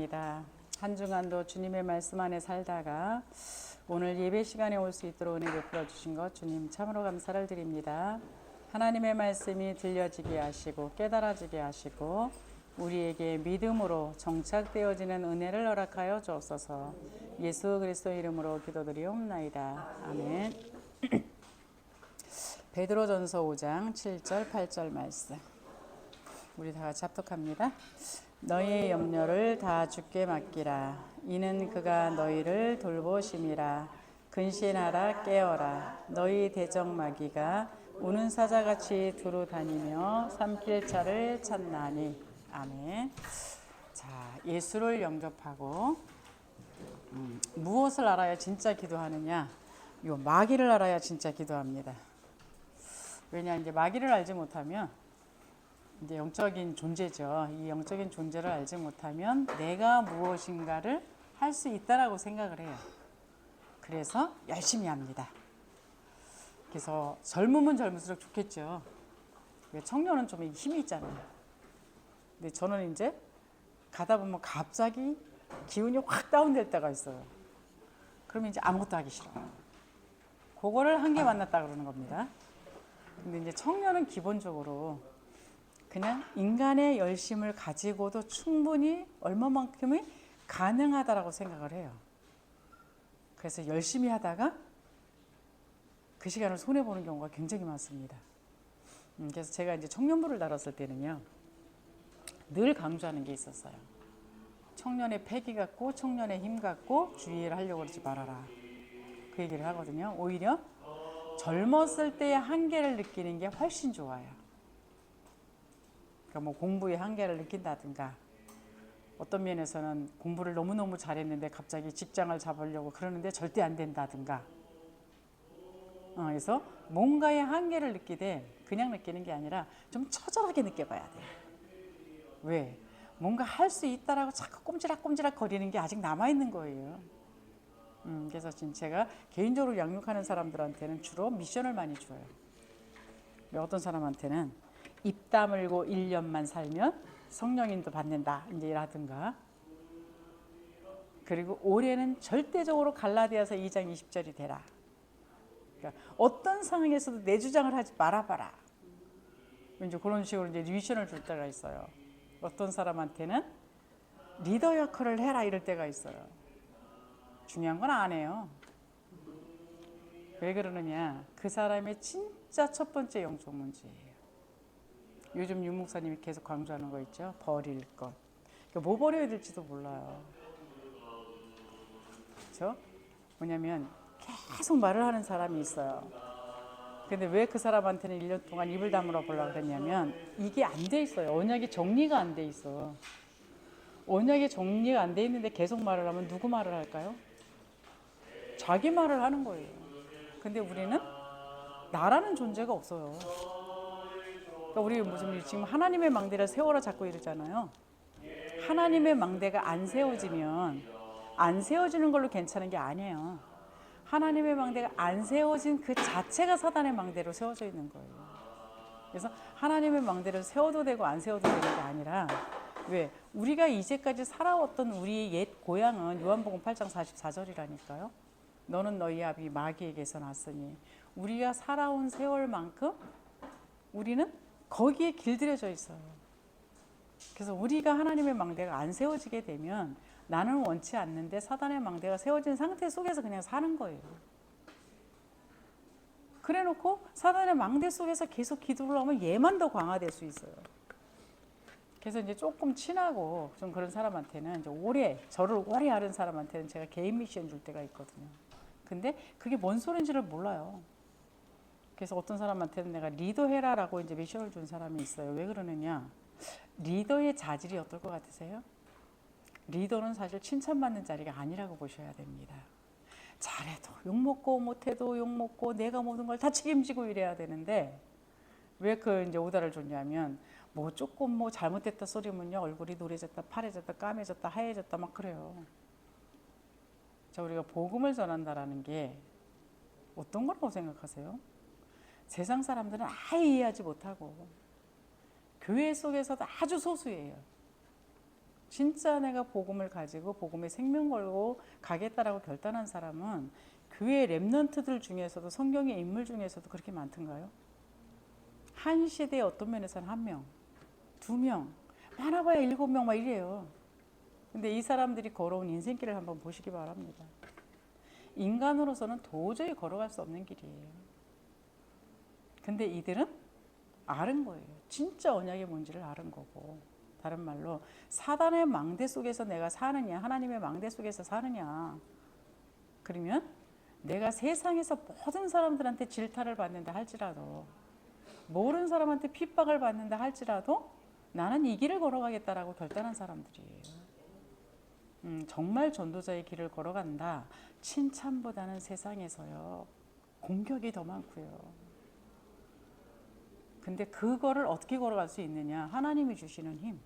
감사합니다. 한 주간도 주님의 말씀 안에 살다가 오늘 예배 시간에 올 수 있도록 은혜 베풀어 주신 것 주님 참으로 감사를 드립니다. 하나님의 말씀이 들려지게 하시고 깨달아지게 하시고 우리에게 믿음으로 정착되어지는 은혜를 허락하여 주옵소서. 예수 그리스도 이름으로 기도드리옵나이다. 아멘. 베드로전서 5장 7절 8절 말씀 우리 다 같이 합독합니다. 너희의 염려를 다 주께 맡기라. 이는 그가 너희를 돌보심이라. 근신하라 깨어라. 너희 대적마귀가 우는 사자같이 두루 다니며 삼킬 차를 찾나니. 아멘. 자, 예수를 영접하고 무엇을 알아야 진짜 기도하느냐? 요 마귀를 알아야 진짜 기도합니다. 왜냐, 이제 마귀를 알지 못하면 이제 영적인 존재죠. 이 영적인 존재를 알지 못하면 내가 무엇인가를 할 수 있다라고 생각을 해요. 그래서 열심히 합니다. 그래서 젊으면 젊을수록 좋겠죠. 청년은 좀 힘이 있잖아요. 근데 저는 이제 가다 보면 갑자기 기운이 확 다운될 때가 있어요. 그러면 이제 아무것도 하기 싫어요. 그거를 한계 만났다 그러는 겁니다. 근데 이제 청년은 기본적으로 그냥 인간의 열심을 가지고도 충분히 얼마만큼이 가능하다라고 생각을 해요. 그래서 열심히 하다가 그 시간을 손해보는 경우가 굉장히 많습니다. 그래서 제가 이제 청년부를 다뤘을 때는요, 늘 강조하는 게 있었어요. 청년의 패기 같고 청년의 힘 같고 주의를 하려고 그러지 말아라. 그 얘기를 하거든요. 오히려 젊었을 때의 한계를 느끼는 게 훨씬 좋아요. 그러니까 뭐 공부의 한계를 느낀다든가 어떤 면에서는 공부를 너무너무 잘했는데 갑자기 직장을 잡으려고 그러는데 절대 안 된다든가 그래서 뭔가의 한계를 느끼되 그냥 느끼는 게 아니라 좀 처절하게 느껴봐야 돼요. 왜? 뭔가 할 수 있다라고 자꾸 꼼지락꼼지락 거리는 게 아직 남아있는 거예요. 그래서 지금 제가 개인적으로 양육하는 사람들한테는 주로 미션을 많이 줘요. 어떤 사람한테는 입 다물고 1년만 살면 성령인도 받는다 이제 라든가, 그리고 올해는 절대적으로 갈라디아서 2장 20절이 되라. 그러니까 어떤 상황에서도 내 주장을 하지 말아봐라. 이제 그런 식으로 이제 미션을 줄 때가 있어요. 어떤 사람한테는 리더 역할을 해라 이럴 때가 있어요. 중요한 건 안 해요. 왜 그러느냐? 그 사람의 진짜 첫 번째 영적 문제예요. 요즘 유 목사님이 계속 강조하는 거 있죠? 버릴 것. 그러니까 뭐 버려야 될지도 몰라요. 그렇죠? 뭐냐면 계속 말을 하는 사람이 있어요. 근데 왜 그 사람한테는 1년 동안 입을 다물어 보려고 그랬냐면 이게 안 돼 있어요. 언약이 정리가 안 돼 있어. 언약이 정리가 안 돼 있는데 계속 말을 하면 누구 말을 할까요? 자기 말을 하는 거예요. 근데 우리는 나라는 존재가 없어요. 그러니까 우리 무슨 지금 하나님의 망대를 세워라 자꾸 이러잖아요. 하나님의 망대가 안 세워지면 안 세워지는 걸로 괜찮은 게 아니에요. 하나님의 망대가 안 세워진 그 자체가 사단의 망대로 세워져 있는 거예요. 그래서 하나님의 망대를 세워도 되고 안 세워도 되는 게 아니라, 왜? 우리가 이제까지 살아왔던 우리의 옛 고향은 요한복음 8장 44절이라니까요. 너는 너희 아비 마귀에게서 났으니. 우리가 살아온 세월만큼 우리는 거기에 길들여져 있어요. 그래서 우리가 하나님의 망대가 안 세워지게 되면 나는 원치 않는데 사단의 망대가 세워진 상태 속에서 그냥 사는 거예요. 그래 놓고 사단의 망대 속에서 계속 기도를 하면 얘만 더 강화될 수 있어요. 그래서 이제 조금 친하고 좀 그런 사람한테는 이제 저를 오래 아는 사람한테는 제가 개인 미션 줄 때가 있거든요. 근데 그게 뭔 소리인지를 몰라요. 그래서 어떤 사람한테는 내가 리더해라라고 이제 미션을 준 사람이 있어요. 왜 그러느냐? 리더의 자질이 어떨 것 같으세요? 리더는 사실 칭찬받는 자리가 아니라고 보셔야 됩니다. 잘해도 욕먹고 못해도 욕먹고 내가 모든 걸 다 책임지고 이래야 되는데, 왜 그 이제 오다를 줬냐면 뭐 조금 뭐 잘못됐다 소리면요 얼굴이 노래졌다 파래졌다 까매졌다 하얘졌다 막 그래요. 자, 우리가 복음을 전한다라는 게 어떤 거라고 생각하세요? 세상 사람들은 아예 이해하지 못하고 교회 속에서도 아주 소수예요. 진짜 내가 복음을 가지고 복음에 생명 걸고 가겠다라고 결단한 사람은 교회 렘넌트들 중에서도 성경의 인물 중에서도 그렇게 많던가요? 한 시대에 어떤 면에서는 한 명, 두 명, 많아봐야 7명 막 이래요. 근데 이 사람들이 걸어온 인생길을 한번 보시기 바랍니다. 인간으로서는 도저히 걸어갈 수 없는 길이에요. 근데 이들은 아는 거예요. 진짜 언약의 뭔지를 아는 거고. 다른 말로 사단의 망대 속에서 내가 사느냐, 하나님의 망대 속에서 사느냐. 그러면 내가 세상에서 모든 사람들한테 질타를 받는다 할지라도, 모르는 사람한테 핍박을 받는다 할지라도 나는 이 길을 걸어가겠다라고 결단한 사람들이에요. 정말 전도자의 길을 걸어간다. 칭찬보다는 세상에서요, 공격이 더 많고요. 근데 그거를 어떻게 걸어갈 수 있느냐? 하나님이 주시는 힘.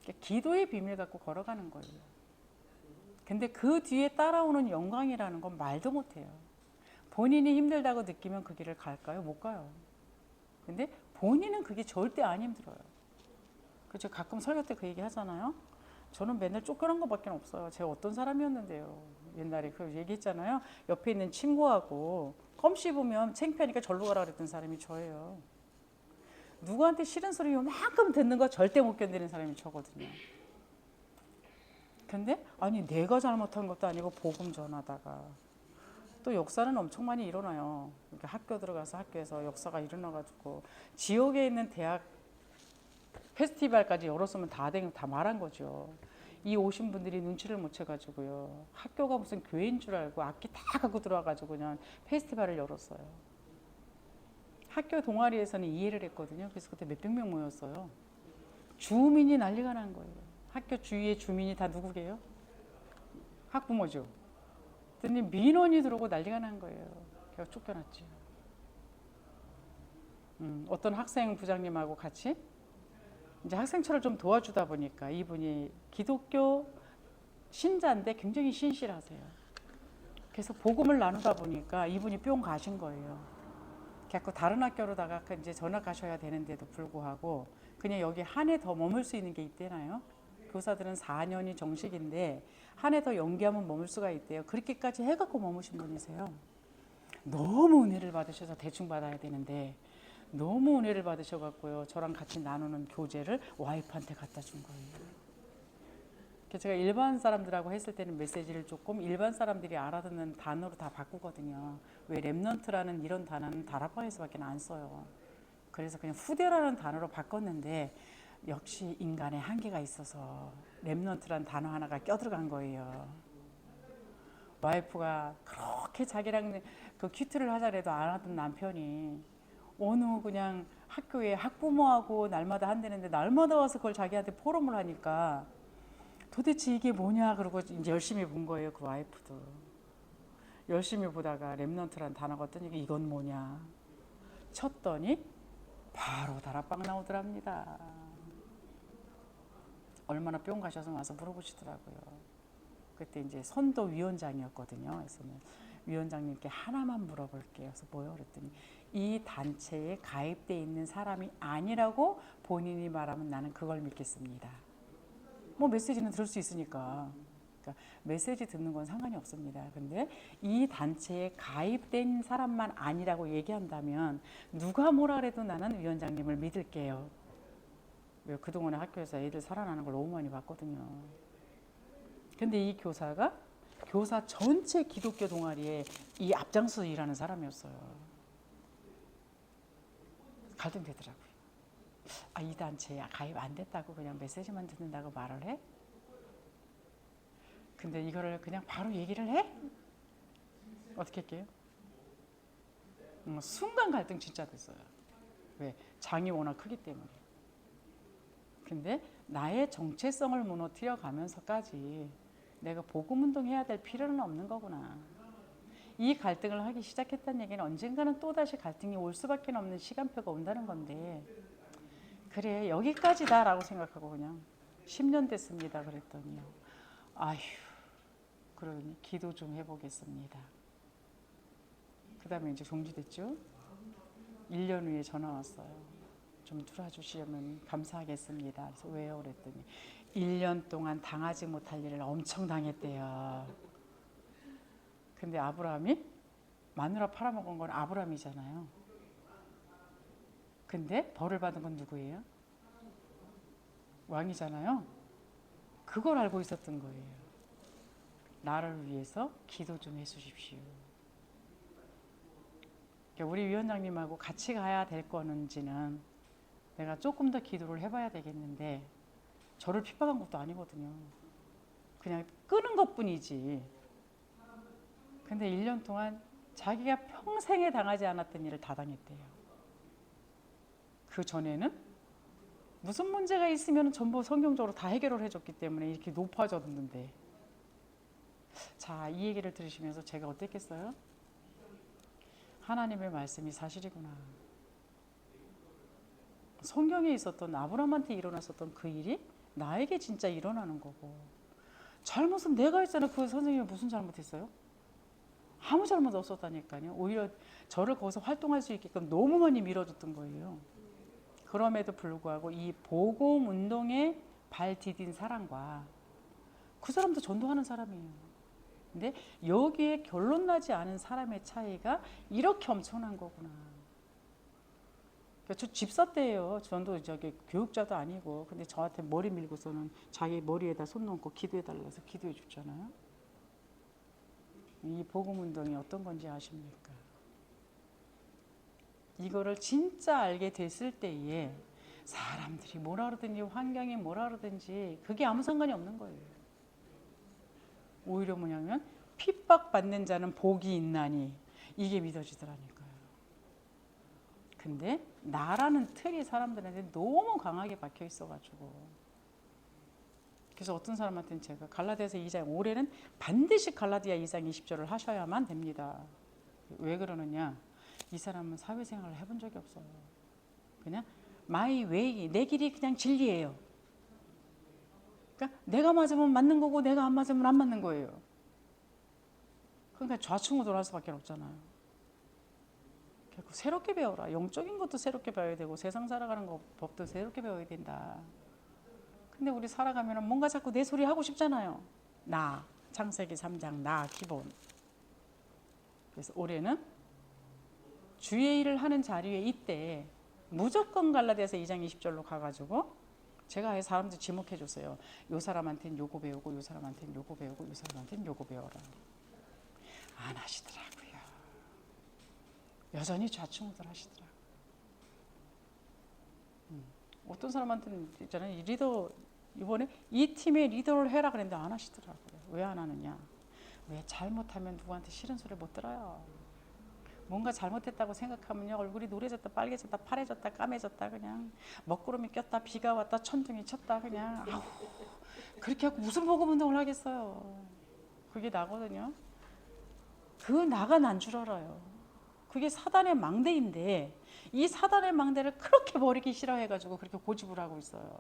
그러니까 기도의 비밀 갖고 걸어가는 거예요. 근데 그 뒤에 따라오는 영광이라는 건 말도 못해요. 본인이 힘들다고 느끼면 그 길을 갈까요? 못 가요. 근데 본인은 그게 절대 안 힘들어요. 그죠? 가끔 설교 때 그 얘기 하잖아요. 저는 맨날 쫓겨난 것밖에 없어요. 제가 어떤 사람이었는데요. 옛날에 그 얘기했잖아요. 옆에 있는 친구하고 껌 씹으면 창피하니까 절로 가라 그랬던 사람이 저예요. 누구한테 싫은 소리 요만큼 듣는 거 절대 못 견디는 사람이 저거든요. 근데 아니 내가 잘못한 것도 아니고 복음 전하다가 또 역사는 엄청 많이 일어나요. 그러니까 학교 들어가서 학교에서 역사가 일어나가지고 지역에 있는 대학 페스티벌까지 열었으면 다 말한 거죠. 이 오신 분들이 눈치를 못 채가지고요. 학교가 무슨 교회인 줄 알고 악기 다 갖고 들어와가지고 그냥 페스티벌을 열었어요. 학교 동아리에서는 이해를 했거든요. 그래서 그때 몇백 명 모였어요. 주민이 난리가 난 거예요. 학교 주위의 주민이 다 누구게요? 학부모죠. 그랬더니 민원이 들어오고 난리가 난 거예요. 그래서 쫓겨났죠. 어떤 학생 부장님하고 같이 이제 학생처를 좀 도와주다 보니까 이분이 기독교 신자인데 굉장히 신실하세요. 그래서 복음을 나누다 보니까 이분이 뿅 가신 거예요. 그래서 다른 학교로다가 이제 전학 가셔야 되는데도 불구하고 그냥 여기 한 해 더 머물 수 있는 게 있대나요? 교사들은 4년이 정식인데 한 해 더 연기하면 머물 수가 있대요. 그렇게까지 해갖고 머무신 분이세요. 너무 은혜를 받으셔서 대충 받아야 되는데 너무 은혜를 받으셔갖고요. 저랑 같이 나누는 교재를 와이프한테 갖다 준 거예요. 그래서 제가 일반 사람들하고 했을 때는 메시지를 조금 일반 사람들이 알아듣는 단어로 다 바꾸거든요. 왜 렘넌트라는 이런 단어는 다락방에서밖에 안 써요. 그래서 그냥 후대라는 단어로 바꿨는데 역시 인간의 한계가 있어서 렘넌트라는 단어 하나가 껴들어간 거예요. 와이프가 그렇게 자기랑 그 큐트를 하자래도 안 하던 남편이 어느 그냥 학교에 학부모하고 날마다 한다는데 날마다 와서 그걸 자기한테 포럼을 하니까 도대체 이게 뭐냐 그러고 이제 열심히 본 거예요. 그 와이프도 열심히 보다가 렘넌트란 단어가 뜨니까 이건 뭐냐 쳤더니 바로 다락방 나오더랍니다. 얼마나 뿅 가셔서 와서 물어보시더라고요. 그때 이제 선도위원장이었거든요. 그래서 위원장님께 하나만 물어볼게요. 그래서 뭐요? 그랬더니 이 단체에 가입돼 있는 사람이 아니라고 본인이 말하면 나는 그걸 믿겠습니다. 뭐 메시지는 들을 수 있으니까. 그러니까 메시지 듣는 건 상관이 없습니다. 근데 이 단체에 가입된 사람만 아니라고 얘기한다면 누가 뭐라 그래도 나는 위원장님을 믿을게요. 왜 그동안에 학교에서 애들 살아나는 걸 너무 많이 봤거든요. 근데 이 교사가 교사 전체 기독교 동아리에 이 앞장서 일하는 사람이었어요. 갈등되더라고요. 아, 이 단체에 가입 안 됐다고 그냥 메시지만 듣는다고 말을 해? 근데 이거를 그냥 바로 얘기를 해? 어떻게 할게요? 순간 갈등 진짜 됐어요. 왜? 장이 워낙 크기 때문에. 근데 나의 정체성을 무너뜨려 가면서까지 내가 복음운동 해야 될 필요는 없는 거구나. 이 갈등을 하기 시작했다는 얘기는 언젠가는 또다시 갈등이 올 수밖에 없는 시간표가 온다는 건데 그래 여기까지다 라고 생각하고 그냥 10년 됐습니다 그랬더니요. 아휴 그러더니 기도 좀 해보겠습니다. 그 다음에 이제 종지됐죠. 1년 후에 전화 왔어요. 좀 들어주시면 감사하겠습니다. 그래서 왜요? 그랬더니 1년 동안 당하지 못할 일을 엄청 당했대요. 근데 아브라함이 마누라 팔아먹은 건 아브라함이잖아요. 근데 벌을 받은 건 누구예요? 왕이잖아요. 그걸 알고 있었던 거예요. 나를 위해서 기도 좀 해주십시오. 우리 위원장님하고 같이 가야 될 거는지는 내가 조금 더 기도를 해봐야 되겠는데, 저를 핍박한 것도 아니거든요. 그냥 끄는 것뿐이지. 근데 1년 동안 자기가 평생에 당하지 않았던 일을 다 당했대요. 그 전에는 무슨 문제가 있으면 전부 성경적으로 다 해결을 해줬기 때문에 이렇게 높아졌는데, 자, 이 얘기를 들으시면서 제가 어땠겠어요? 하나님의 말씀이 사실이구나. 성경에 있었던 아브라함한테 일어났었던 그 일이 나에게 진짜 일어나는 거고, 잘못은 내가 했잖아. 그 선생님이 무슨 잘못했어요? 아무 잘못 없었다니까요. 오히려 저를 거기서 활동할 수 있게끔 너무 많이 밀어줬던 거예요. 그럼에도 불구하고 이 복음 운동에 발 디딘 사람과 그 사람도 전도하는 사람이에요. 근데 여기에 결론 나지 않은 사람의 차이가 이렇게 엄청난 거구나. 저 집사 때예요. 전도 저기 교육자도 아니고, 근데 저한테 머리 밀고서는 자기 머리에다 손 놓고 기도해 달라서 기도해 줬잖아요. 이 복음 운동이 어떤 건지 아십니까? 이거를 진짜 알게 됐을 때에 사람들이 뭐라 그러든지 환경이 뭐라 그러든지 그게 아무 상관이 없는 거예요. 오히려 뭐냐면 핍박받는 자는 복이 있나니, 이게 믿어지더라니까요. 근데 나라는 틀이 사람들한테 너무 강하게 박혀 있어가지고, 그래서 어떤 사람한테는 제가 갈라디아서 2장, 올해는 반드시 갈라디아 2장 20절을 하셔야만 됩니다. 왜 그러느냐? 이 사람은 사회생활을 해본 적이 없어요. 그냥 마이 웨이, 내 길이 그냥 진리예요. 그러니까 내가 맞으면 맞는 거고 내가 안 맞으면 안 맞는 거예요. 그러니까 좌충우돌 할 수밖에 없잖아요. 결국 새롭게 배워라. 영적인 것도 새롭게 배워야 되고 세상 살아가는 법도 새롭게 배워야 된다. 근데 우리 살아가면 뭔가 자꾸 내 소리 하고 싶잖아요. 나, 창세기 3장 나 기본. 그래서 올해는 주의 일을 하는 자리에 이때 무조건 갈라디아서 2장 20절로 가가지고, 제가 사람들 지목해 줬어요. 요 사람한테는 요거 배우고, 요 사람한테는 요거 배우고, 요 사람한테는 요거 배워라. 안 하시더라고요. 여전히 좌충우돌 하시더라고요. 어떤 사람한테는 있잖아요. 리더, 이번에 이 팀의 리더를 해라 그랬는데 안 하시더라고요. 왜 안 하느냐? 왜 잘못하면 누구한테 싫은 소리 못 들어요. 뭔가 잘못했다고 생각하면요, 얼굴이 노래졌다 빨개졌다 파래졌다 까매졌다, 그냥 먹구름이 꼈다 비가 왔다 천둥이 쳤다, 그냥 아우, 그렇게 하고 무슨 복음 운동을 하겠어요. 그게 나거든요. 그 나가 난 줄 알아요. 그게 사단의 망대인데, 이 사단의 망대를 그렇게 버리기 싫어해가지고 그렇게 고집을 하고 있어요.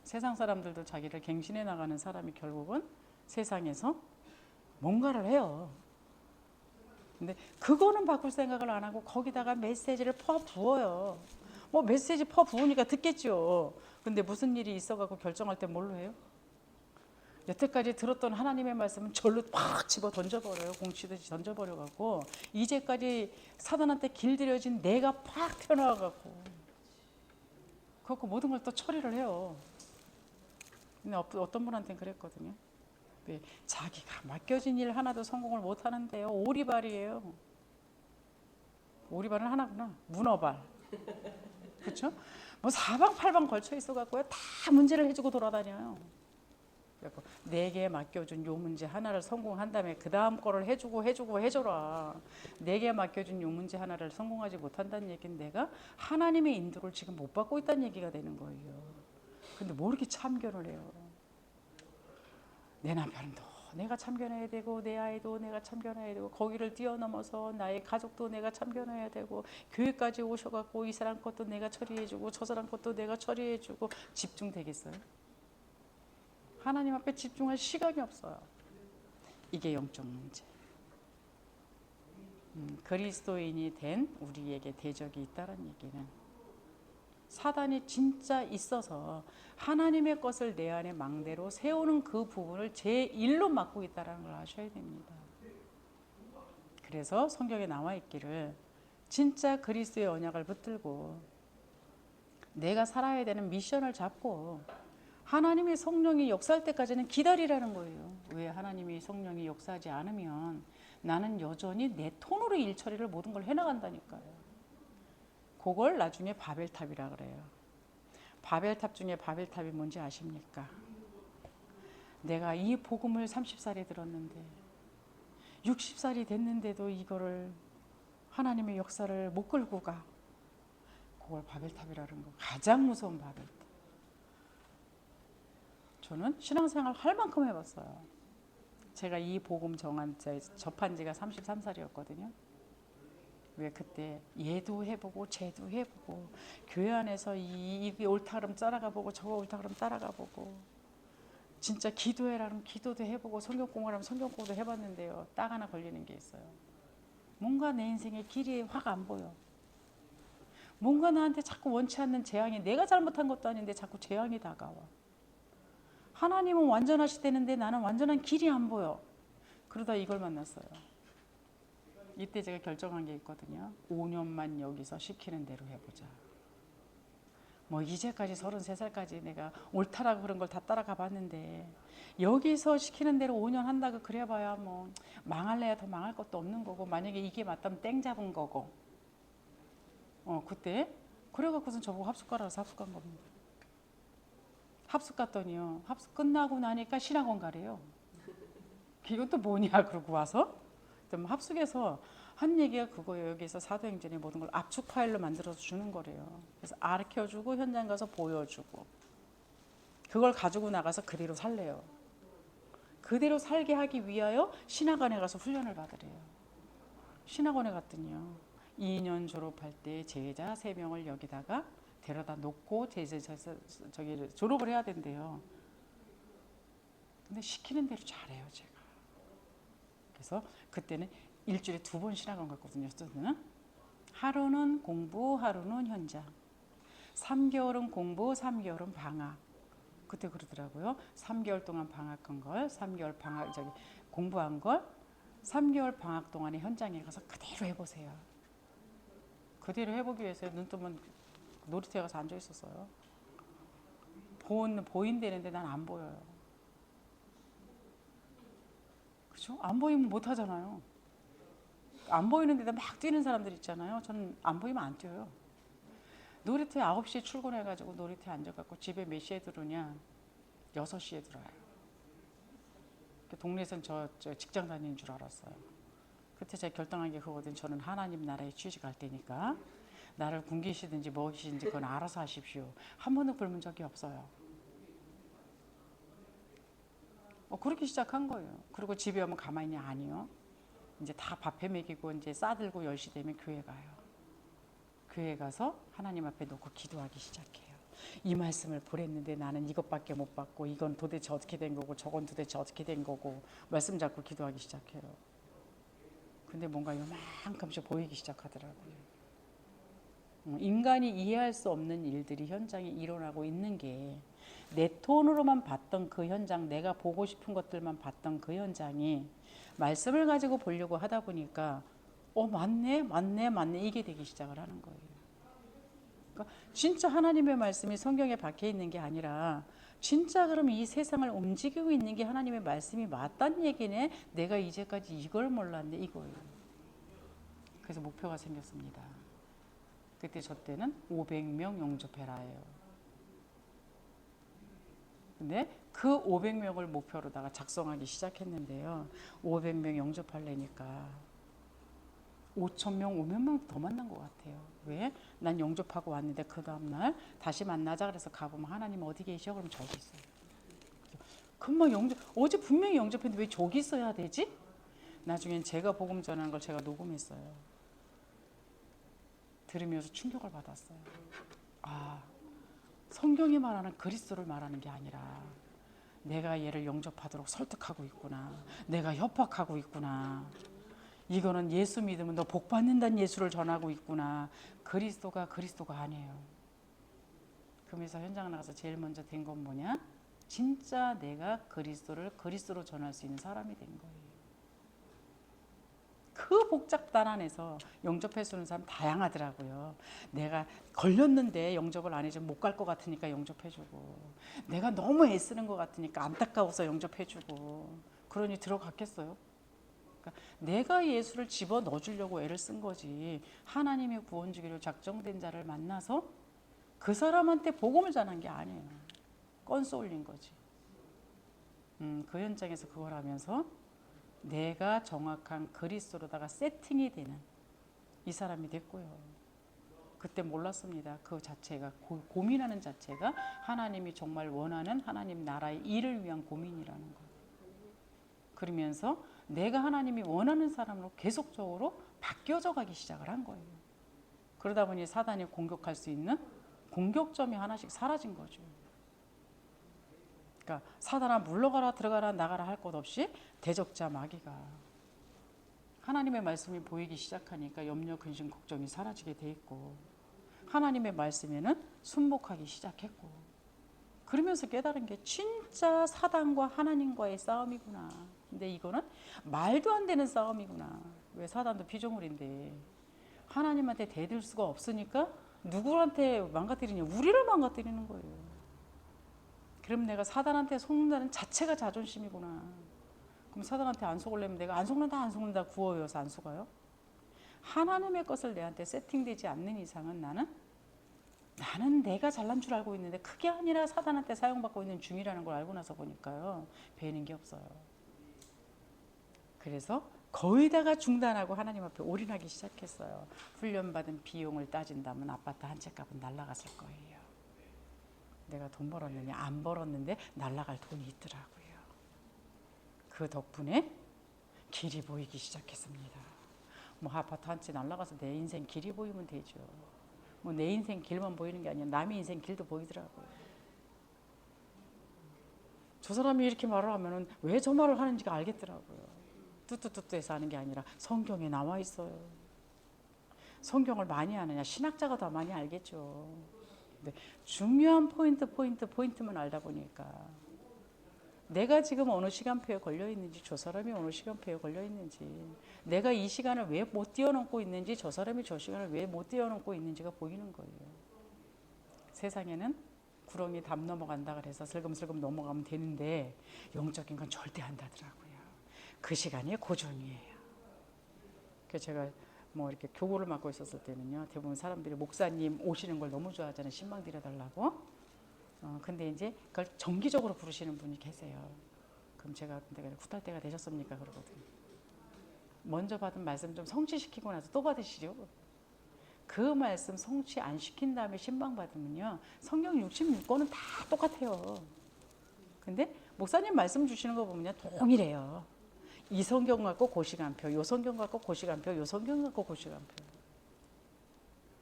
세상 사람들도 자기를 갱신해 나가는 사람이 결국은 세상에서 뭔가를 해요. 근데 그거는 바꿀 생각을 안 하고 거기다가 메시지를 퍼부어요. 뭐 메시지 퍼부으니까 듣겠죠. 근데 무슨 일이 있어갖고 결정할 때 뭘로 해요? 여태까지 들었던 하나님의 말씀은 절로 팍 집어 던져버려요. 공치듯이 던져버려갖고 이제까지 사단한테 길들여진 내가 팍 튀어나와갖고 그렇고 모든 걸 또 처리를 해요. 근데 어떤 분한테는 그랬거든요. 자기가 맡겨진 일 하나도 성공을 못 하는데요. 오리발이에요. 오리발은 하나구나. 문어발. 그렇죠? 뭐 사방팔방 걸쳐 있어갖고요. 다 문제를 해주고 돌아다녀요. 내게 맡겨준 요 문제 하나를 성공한 다음에 그 다음 거를 해주고 해줘라. 내게 맡겨준 요 문제 하나를 성공하지 못한다는 얘기는 내가 하나님의 인도를 지금 못 받고 있다는 얘기가 되는 거예요. 근데 뭐 이렇게 참견을 해요. 내 남편도 내가 참견해야 되고, 내 아이도 내가 참견해야 되고, 거기를 뛰어넘어서 나의 가족도 내가 참견해야 되고, 교회까지 오셔갖고 이 사람 것도 내가 처리해주고 저 사람 것도 내가 처리해주고, 집중되겠어요? 하나님 앞에 집중할 시간이 없어요. 이게 영적 문제. 그리스도인이 된 우리에게 대적이 있다는 얘기는 사단이 진짜 있어서 하나님의 것을 내 안에 망대로 세우는 그 부분을 제 일로 맡고 있다는 걸 아셔야 됩니다. 그래서 성경에 나와 있기를 진짜 그리스도의 언약을 붙들고 내가 살아야 되는 미션을 잡고 하나님의 성령이 역사할 때까지는 기다리라는 거예요. 왜 하나님이 성령이 역사하지 않으면 나는 여전히 내 톤으로 일 처리를 모든 걸 해나간다니까요. 그걸 나중에 바벨탑이라 그래요. 바벨탑 중에 바벨탑이 뭔지 아십니까? 내가 이 복음을 30살에 들었는데 60살이 됐는데도 이거를 하나님의 역사를 못 끌고 가. 그걸 바벨탑이라는 거. 가장 무서운 바벨탑. 저는 신앙생활 할 만큼 해봤어요. 제가 이 복음 접한 지가 33살이었거든요. 왜 그때 얘도 해보고 쟤도 해보고 교회 안에서 이게 옳다 그러면 따라가 보고 저거 옳다 그러면 따라가 보고 진짜 기도해라면 기도도 해보고 성경 공부하면 성경 공부도 해봤는데요. 딱 하나 걸리는 게 있어요. 뭔가 내 인생의 길이 확 안 보여. 뭔가 나한테 자꾸 원치 않는 재앙이 내가 잘못한 것도 아닌데 자꾸 재앙이 다가와. 하나님은 완전하시대는데 나는 완전한 길이 안 보여. 그러다 이걸 만났어요. 이때 제가 결정한 게 있거든요. 5년만 여기서 시키는 대로 해보자. 뭐 이제까지 33살까지 내가 옳다라고 그런 걸 다 따라가 봤는데 여기서 시키는 대로 5년 한다고 그래봐야 뭐 망할래야 더 망할 것도 없는 거고 만약에 이게 맞다면 땡 잡은 거고 그때 그래갖고선 저보고 합숙 가라서 합숙 간 겁니다. 합숙 갔더니요. 합숙 끝나고 나니까 신학원 가래요. 이건 또 뭐냐 그러고 와서 합숙에서 한 얘기가 그거예요. 여기서 사도행전의 모든 걸 압축 파일로 만들어서 주는 거래요. 그래서 가르쳐주고 현장 가서 보여주고 그걸 가지고 나가서 그대로 살래요. 그대로 살게 하기 위하여 신학원에 가서 훈련을 받으래요. 신학원에 갔더니요. 2년 졸업할 때 제자 3명을 여기다가 데려다 놓고 저기 졸업을 해야 된대요. 근데 시키는 대로 잘해요, 제가. 그래서 그때는 일주일에 2번 신학원 갔거든요. 저는 하루는 공부, 하루는 현장. 3개월은 공부, 3개월은 방학. 그때 그러더라고요. 3개월 동안 방학한 걸, 3개월 공부한 걸, 3개월 방학 동안에 현장에 가서 그대로 해보세요. 그대로 해보기 위해서 눈 뜨면 놀이터에 가서 앉아 있었어요. 보인다는데 난 안 보여요. 그렇죠? 안 보이면 못 하잖아요. 안 보이는 데다 막 뛰는 사람들 있잖아요. 저는 안 보이면 안 뛰어요. 놀이터에 9시에 출근해가지고 놀이터에 앉아갖고 집에 몇 시에 들어오냐? 6시에 들어와요. 동네에선 저 직장 다니는 줄 알았어요. 그때 제가 결정한 게 그거거든요. 저는 하나님 나라에 취직할 때니까 나를 굶기시든지 먹이시든지 그건 알아서 하십시오. 한 번도 굶은 적이 없어요. 그렇게 시작한 거예요. 그리고 집에 오면 가만히 아니요. 이제 다 밥해 먹이고 이제 싸들고 10시 되면 교회 가요. 교회 가서 하나님 앞에 놓고 기도하기 시작해요. 이 말씀을 보냈는데 나는 이것밖에 못 받고 이건 도대체 어떻게 된 거고 저건 도대체 어떻게 된 거고 말씀 잡고 기도하기 시작해요. 근데 뭔가 요만큼씩 보이기 시작하더라고요. 인간이 이해할 수 없는 일들이 현장에 일어나고 있는 게 내 톤으로만 봤던 그 현장, 내가 보고 싶은 것들만 봤던 그 현장이 말씀을 가지고 보려고 하다 보니까 맞네 이게 되기 시작을 하는 거예요. 그러니까 진짜 하나님의 말씀이 성경에 박혀 있는 게 아니라 진짜 그럼 이 세상을 움직이고 있는 게 하나님의 말씀이 맞다는 얘기네. 내가 이제까지 이걸 몰랐네 이거예요. 그래서 목표가 생겼습니다. 그때 저 때는 500명 영접해라예요. 근데 그 500명을 목표로다가 작성하기 시작했는데요. 500명 영접하려니까 5,000명, 500명 더 만난 것 같아요. 왜? 난 영접하고 왔는데 그 다음날 다시 만나자 그래서 가보면 하나님 어디 계셔? 그럼 저기 있어요. 금방 어제 분명히 영접했는데 왜 저기 있어야 되지? 나중엔 제가 복음 전하는 걸 제가 녹음했어요. 들으면서 충격을 받았어요. 성경이 말하는 그리스도를 말하는 게 아니라 내가 얘를 영접하도록 설득하고 있구나. 내가 협박하고 있구나. 이거는 예수 믿으면 너 복 받는다는 예수를 전하고 있구나. 그리스도가 아니에요. 그러면서 현장 나가서 제일 먼저 된 건 뭐냐? 진짜 내가 그리스도를 그리스도로 전할 수 있는 사람이 된 거예요. 그 복잡단 안에서 영접해 주는 사람 다양하더라고요. 내가 걸렸는데 영접을 안 해주면 못 갈 것 같으니까 영접해주고, 내가 너무 애쓰는 것 같으니까 안타까워서 영접해주고, 그러니 들어갔겠어요? 그러니까 내가 예수를 집어 넣어주려고 애를 쓴 거지, 하나님의 구원 주기로 작정된 자를 만나서 그 사람한테 복음을 전한 게 아니에요. 건수 올린 거지. 그 현장에서 그걸 하면서 내가 정확한 그리스도로다가 세팅이 되는 이 사람이 됐고요. 그때 몰랐습니다. 그 자체가 고민하는 자체가 하나님이 정말 원하는 하나님 나라의 일을 위한 고민이라는 거. 그러면서 내가 하나님이 원하는 사람으로 계속적으로 바뀌어져 가기 시작을 한 거예요. 그러다 보니 사단이 공격할 수 있는 공격점이 하나씩 사라진 거죠. 그러니까 사단아 물러가라 들어가라 나가라 할 것 없이 대적자 마귀가 하나님의 말씀이 보이기 시작하니까 염려 근심 걱정이 사라지게 돼 있고, 하나님의 말씀에는 순복하기 시작했고, 그러면서 깨달은 게 진짜 사단과 하나님과의 싸움이구나. 근데 이거는 말도 안 되는 싸움이구나. 왜? 사단도 피조물인데 하나님한테 대들 수가 없으니까 누구한테 망가뜨리냐? 우리를 망가뜨리는 거예요. 그럼 내가 사단한테 속는다는 자체가 자존심이구나. 그럼 사단한테 안 속으려면 내가 안 속는다 구워여서 안 속아요? 하나님의 것을 내한테 세팅되지 않는 이상은 나는 내가 잘난 줄 알고 있는데 그게 아니라 사단한테 사용받고 있는 중이라는 걸 알고 나서 보니까요, 배는 게 없어요. 그래서 거의 다가 중단하고 하나님 앞에 올인하기 시작했어요. 훈련받은 비용을 따진다면 아파트 한 채 값은 날라갔을 거예요. 내가 돈 벌었느냐? 안 벌었는데 날라갈 돈이 있더라고요. 그 덕분에 길이 보이기 시작했습니다. 뭐 아파트 한 채 날라가서 내 인생 길이 보이면 되죠. 뭐 내 인생 길만 보이는 게 아니라 남의 인생 길도 보이더라고요. 저 사람이 이렇게 말을 하면은 왜 저 말을 하는지가 알겠더라고요. 뚜뚜뚜뚜해서 하는 게 아니라 성경에 나와 있어요. 성경을 많이 아느냐? 신학자가 더 많이 알겠죠. 근데 중요한 포인트만 알다 보니까 내가 지금 어느 시간표에 걸려 있는지, 저 사람이 어느 시간표에 걸려 있는지, 내가 이 시간을 왜 못 뛰어넘고 있는지, 저 사람이 저 시간을 왜 못 뛰어넘고 있는지가 보이는 거예요. 세상에는 구렁이 담 넘어간다 그래서 슬금슬금 넘어가면 되는데 영적인 건 절대 안 닿더라고요. 그 시간이 고정이에요. 그래서 제가 뭐 이렇게 교구를 맡고 있었을 때는요, 대부분 사람들이 목사님 오시는 걸 너무 좋아하잖아요. 신방 드려달라고. 근데 이제 그걸 정기적으로 부르시는 분이 계세요. 그럼 제가 근데 구탈 때가 되셨습니까? 그러거든요. 먼저 받은 말씀 좀 성취시키고 나서 또 받으시죠. 그 말씀 성취 안 시킨 다음에 신방 받으면요, 성경 66권은 다 똑같아요. 근데 목사님 말씀 주시는 거 보면 동일해요. 이 성경 갖고 그 시간표, 요 성경 갖고 그 시간표, 요 성경 갖고 그 시간표.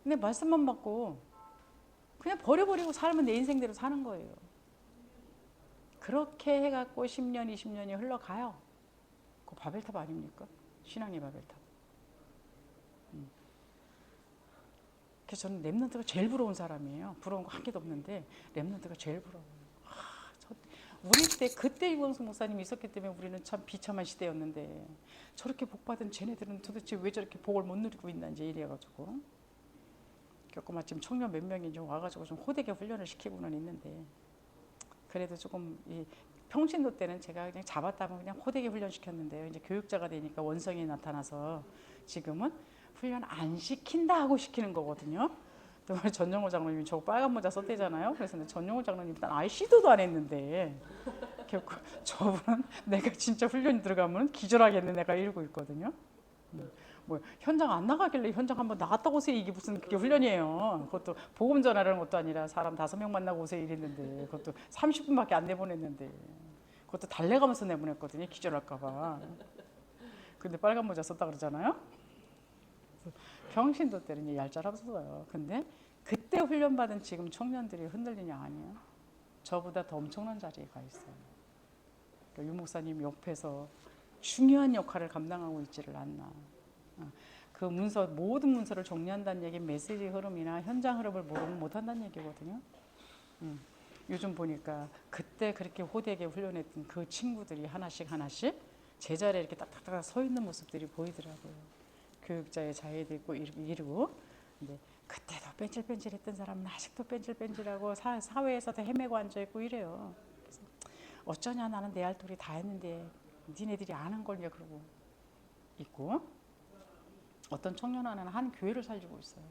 근데 말씀만 받고 그냥 버려버리고 살면 내 인생대로 사는 거예요. 그렇게 해갖고 10년, 20년이 흘러가요. 그 바벨탑 아닙니까? 신앙의 바벨탑. 그래서 저는 랩런트가 제일 부러운 사람이에요. 부러운 거 한 개도 없는데 랩런트가 제일 부러워요. 우리 때 그때 이광수 목사님이 있었기 때문에 우리는 참 비참한 시대였는데 저렇게 복받은 쟤네들은 도대체 왜 저렇게 복을 못 누리고 있는지 이래가지고 마침 청년 몇 명이 좀 와가지고 좀 호되게 훈련을 시키고는 있는데, 그래도 조금 이 평신도 때는 제가 그냥 잡았다면 그냥 호되게 훈련시켰는데요. 이제 교육자가 되니까 원성이 나타나서 지금은 훈련 안 시킨다 하고 시키는 거거든요. 전영호 장로님이 저 빨간 모자 썼대잖아요. 그래서 전영호 장로님 일단 아예 시도도 안 했는데 결국 저분은 내가 진짜 훈련 들어가면 기절하겠는 애가 이러고 있거든요. 뭐 현장 안 나가길래 현장 한번 나갔다 오세요. 이게 무슨 그게 훈련이에요. 그것도 복음 전하라는 것도 아니라 사람 5명 만나고 오세요 이랬는데 그것도 30분밖에 안 내보냈는데 그것도 달래가면서 내보냈거든요. 기절할까 봐. 근데 빨간 모자 썼다 그러잖아요. 평신도 때는 얄짤없어요. 근데 그때 훈련받은 지금 청년들이 흔들리냐? 아니에요. 저보다 더 엄청난 자리에 가 있어요. 그러니까 유 목사님 옆에서 중요한 역할을 감당하고 있지를 않나. 그 모든 문서를 정리한다는 얘기는 메시지 흐름이나 현장 흐름을 모르면 못한다는 얘기거든요. 요즘 보니까 그때 그렇게 호되게 훈련했던 그 친구들이 하나씩 제자리에 이렇게 딱딱딱 서 있는 모습들이 보이더라고요. 교육자의 자애도 있고 이루고. 근데 그때도 뺀질뺀질했던 사람은 아직도 뺀질뺀질하고 사회에서도 헤매고 앉아있고 이래요. 그래서 어쩌냐, 나는 내 할 도리 다 했는데 니네들이 아는 걸냐 그러고 있고. 어떤 청년 하나는 한 교회를 살리고 있어요.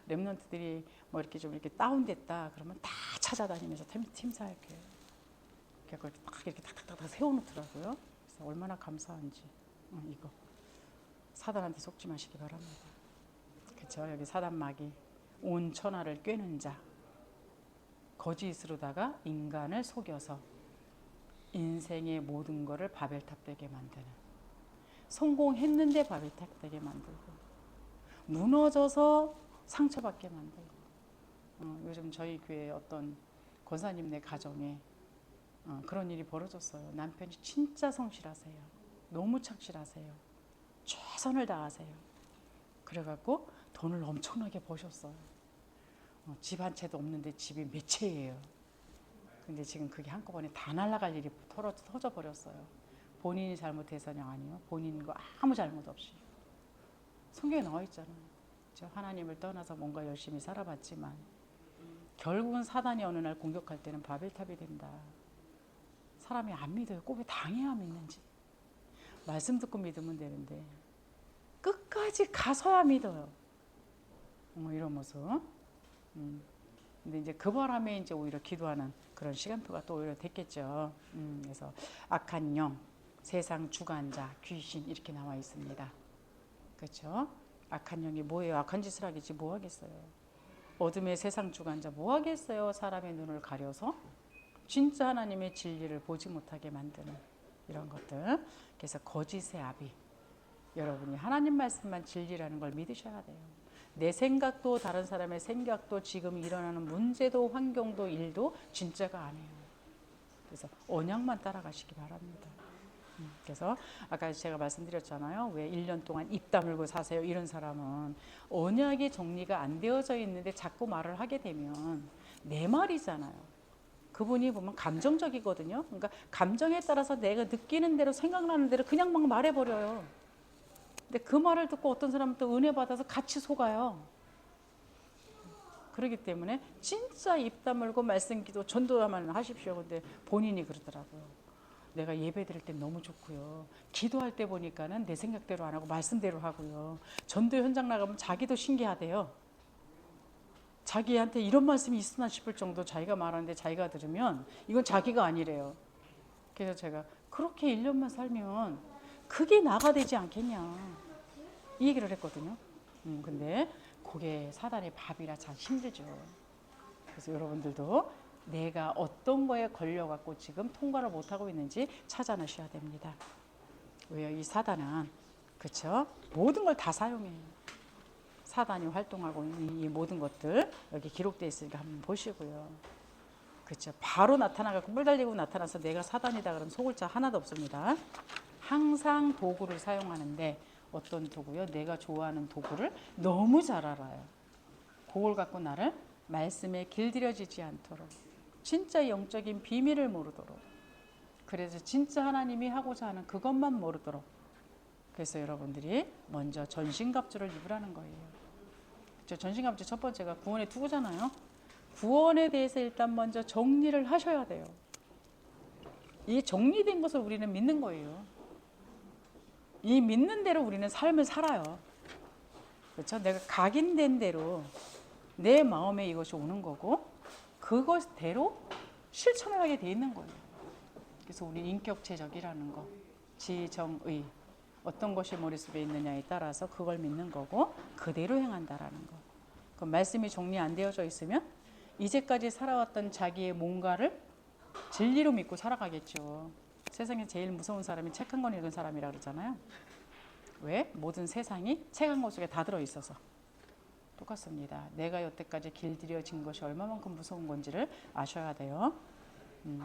랩런트들이 뭐 이렇게 좀 이렇게 다운됐다 그러면 다 찾아다니면서 팀 사역해요. 그래서 이렇게 탁탁탁 세워놓더라고요. 그래서 얼마나 감사한지. 이거 사단한테 속지 마시기 바랍니다. 그렇죠? 여기 사단 마귀, 온 천하를 꿰는 자, 거짓으로다가 인간을 속여서 인생의 모든 것을 바벨탑 되게 만드는, 성공했는데 바벨탑 되게 만들고, 무너져서 상처받게 만들고. 요즘 저희 교회 어떤 권사님네 가정에 그런 일이 벌어졌어요. 남편이 진짜 성실하세요. 너무 착실하세요. 최선을 다하세요. 그래갖고 돈을 엄청나게 버셨어요. 집 한 채도 없는데 집이 몇 채예요. 근데 지금 그게 한꺼번에 다 날아갈 일이 터져 버렸어요. 본인이 잘못해서냐? 아니요. 본인인 거 아무 잘못 없이. 성경에 나와 있잖아요. 하나님을 떠나서 뭔가 열심히 살아봤지만 결국은 사단이 어느 날 공격할 때는 바벨탑이 된다. 사람이 안 믿어요. 꼭 왜 당해야 믿는지. 말씀 듣고 믿으면 되는데 끝까지 가서야 믿어요. 이런 모습. 근데 이제 그 바람에 이제 오히려 기도하는 그런 시간표가 또 오히려 됐겠죠. 그래서 악한 영, 세상 주관자, 귀신 이렇게 나와 있습니다. 그렇죠? 악한 영이 뭐예요? 악한 짓을 하겠지 뭐 하겠어요. 어둠의 세상 주관자 뭐 하겠어요. 사람의 눈을 가려서 진짜 하나님의 진리를 보지 못하게 만드는 이런 것들. 그래서 거짓의 아비. 여러분이 하나님 말씀만 진리라는 걸 믿으셔야 돼요. 내 생각도 다른 사람의 생각도 지금 일어나는 문제도 환경도 일도 진짜가 아니에요. 그래서 언약만 따라가시기 바랍니다. 그래서 아까 제가 말씀드렸잖아요. 왜 1년 동안 입 다물고 사세요? 이런 사람은 언약이 정리가 안 되어져 있는데 자꾸 말을 하게 되면 내 말이잖아요. 그분이 보면 감정적이거든요. 그러니까 감정에 따라서 내가 느끼는 대로 생각나는 대로 그냥 막 말해버려요. 근데 그 말을 듣고 어떤 사람은 또 은혜 받아서 같이 속아요. 그렇기 때문에 진짜 입 다물고 말씀 기도 전도만 하십시오. 근데 본인이 그러더라고요. 내가 예배 드릴 때 너무 좋고요. 기도할 때 보니까는 내 생각대로 안 하고 말씀대로 하고요. 전도 현장 나가면 자기도 신기하대요. 자기한테 이런 말씀이 있으나 싶을 정도 자기가 말하는데 자기가 들으면 이건 자기가 아니래요. 그래서 제가 그렇게 1년만 살면 그게 나가 되지 않겠냐 이 얘기를 했거든요. 근데 그게 사단의 밥이라 참 힘들죠. 그래서 여러분들도 내가 어떤 거에 걸려갖고 지금 통과를 못하고 있는지 찾아내셔야 됩니다. 왜요? 이 사단은 그렇죠? 모든 걸 다 사용해요. 사단이 활동하고 있는 이 모든 것들 여기 기록되어 있으니까 한번 보시고요. 그렇죠? 바로 나타나갖고 물 달리고 나타나서 내가 사단이다 그러면 속을 자 하나도 없습니다. 항상 도구를 사용하는데 어떤 도구요? 내가 좋아하는 도구를 너무 잘 알아요. 그걸 갖고 나를 말씀에 길들여지지 않도록 진짜 영적인 비밀을 모르도록 그래서 진짜 하나님이 하고자 하는 그것만 모르도록 그래서 여러분들이 먼저 전신갑주를 입으라는 거예요. 그렇죠? 전신갑주 첫 번째가 구원의 투구잖아요. 구원에 대해서 일단 먼저 정리를 하셔야 돼요. 이 정리된 것을 우리는 믿는 거예요. 이 믿는 대로 우리는 삶을 살아요. 그렇죠? 내가 각인된 대로 내 마음에 이것이 오는 거고 그것대로 실천을 하게 돼 있는 거예요. 그래서 우리 인격체적이라는 거, 지정의 어떤 것이 머릿속에 있느냐에 따라서 그걸 믿는 거고 그대로 행한다라는 거. 그 말씀이 정리 안 되어져 있으면 이제까지 살아왔던 자기의 뭔가를 진리로 믿고 살아가겠죠. 세상에 제일 무서운 사람이 책 한 권 읽은 사람이라 그러잖아요. 왜? 모든 세상이 책 한 권 속에 다 들어있어서. 똑같습니다. 내가 여태까지 길들여진 것이 얼마만큼 무서운 건지를 아셔야 돼요.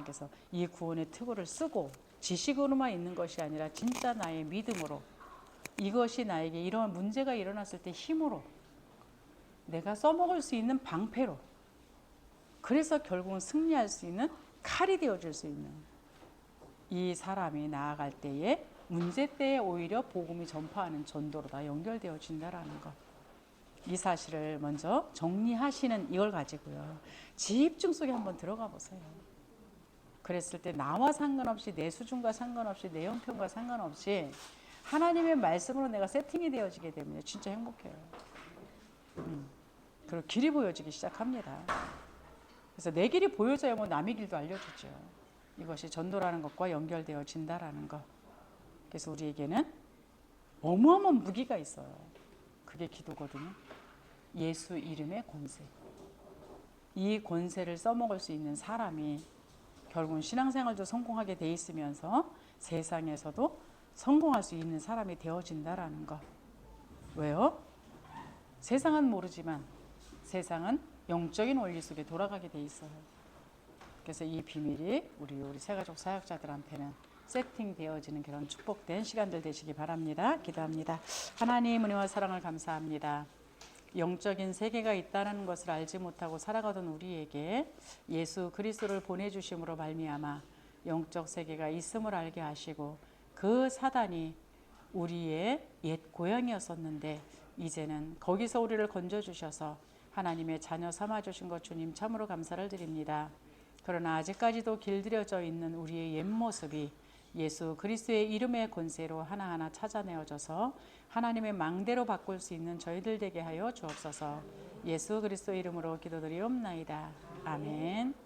그래서 이 구원의 특허를 쓰고 지식으로만 있는 것이 아니라 진짜 나의 믿음으로 이것이 나에게 이런 문제가 일어났을 때 힘으로 내가 써먹을 수 있는 방패로 그래서 결국은 승리할 수 있는 칼이 되어줄 수 있는 이 사람이 나아갈 때에 문제 때에 오히려 복음이 전파하는 전도로 다 연결되어진다라는 것. 이 사실을 먼저 정리하시는 이걸 가지고요. 집중 속에 한번 들어가 보세요. 그랬을 때 나와 상관없이 내 수준과 상관없이 내 형편과 상관없이 하나님의 말씀으로 내가 세팅이 되어지게 되면 진짜 행복해요. 그리고 길이 보여지기 시작합니다. 그래서 내 길이 보여져야 뭐 남의 길도 알려주죠. 이것이 전도라는 것과 연결되어진다라는 것. 그래서 우리에게는 어마어마한 무기가 있어요. 그게 기도거든요. 예수 이름의 권세. 이 권세를 써먹을 수 있는 사람이 결국은 신앙생활도 성공하게 돼 있으면서 세상에서도 성공할 수 있는 사람이 되어진다라는 것. 왜요? 세상은 모르지만 세상은 영적인 원리 속에 돌아가게 돼 있어요. 그래서 이 비밀이 우리 새가족 사역자들한테는 세팅되어지는 그런 축복된 시간들 되시기 바랍니다. 기도합니다. 하나님 은혜와 사랑을 감사합니다. 영적인 세계가 있다는 것을 알지 못하고 살아가던 우리에게 예수 그리스도를 보내주심으로 말미암아 영적 세계가 있음을 알게 하시고 그 사단이 우리의 옛 고향이었었는데 이제는 거기서 우리를 건져주셔서 하나님의 자녀 삼아주신 것 주님 참으로 감사를 드립니다. 그러나 아직까지도 길들여져 있는 우리의 옛 모습이 예수 그리스도의 이름의 권세로 하나하나 찾아내어져서 하나님의 망대로 바꿀 수 있는 저희들 되게 하여 주옵소서. 예수 그리스도 이름으로 기도드리옵나이다. 아멘.